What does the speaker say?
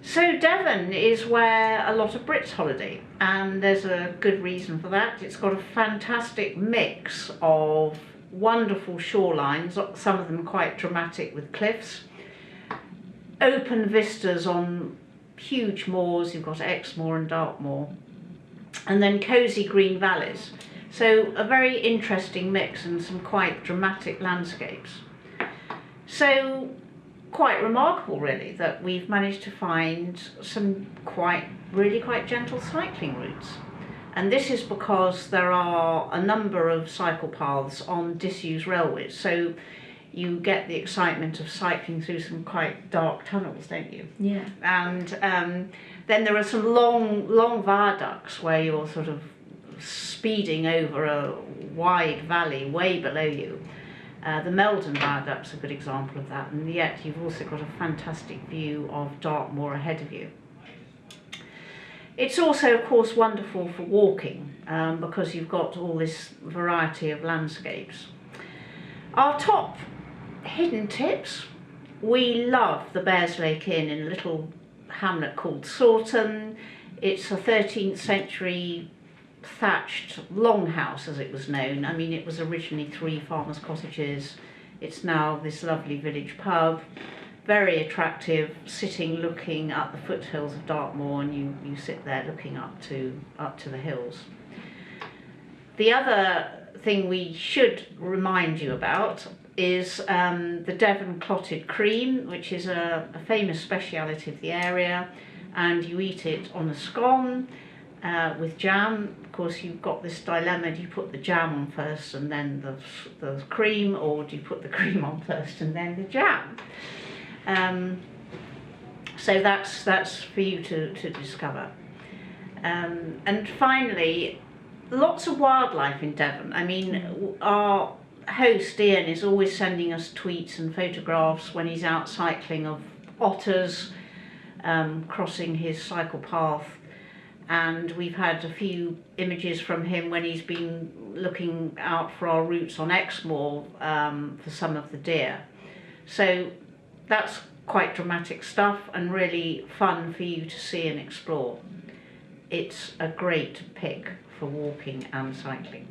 So Devon is where a lot of Brits holiday, and there's a good reason for that. It's got a fantastic mix of wonderful shorelines, some of them quite dramatic with cliffs, open vistas on huge moors. You've got Exmoor and Dartmoor, and then cosy green valleys. So a very interesting mix and some quite dramatic landscapes. So quite remarkable really that we've managed to find some really quite gentle cycling routes. And this is because there are a number of cycle paths on disused railways. So you get the excitement of cycling through some quite dark tunnels, don't you? Yeah. And then there are some long viaducts where you're sort of speeding over a wide valley way below you. The Meldon Viaduct's a good example of that, and yet you've also got a fantastic view of Dartmoor ahead of you. It's also, of course, wonderful for walking because you've got all this variety of landscapes. Our top hidden tips: we love the Bearslake Inn in a little hamlet called Sawton. It's a 13th century thatched longhouse, as it was known. I mean, it was originally 3 farmers' cottages. It's now this lovely village pub, very attractive, sitting looking up the foothills of Dartmoor, and you sit there looking up to the hills. The other thing we should remind you about is the Devon clotted cream, which is a famous speciality of the area, and you eat it on a scone with jam. Of course, you've got this dilemma: do you put the jam on first and then the cream, or do you put the cream on first and then the jam? So that's for you to discover. And finally, lots of wildlife in Devon. I mean, our host Ian is always sending us tweets and photographs when he's out cycling of otters crossing his cycle path. And we've had a few images from him when he's been looking out for our routes on Exmoor for some of the deer. So that's quite dramatic stuff and really fun for you to see and explore. It's a great pick for walking and cycling.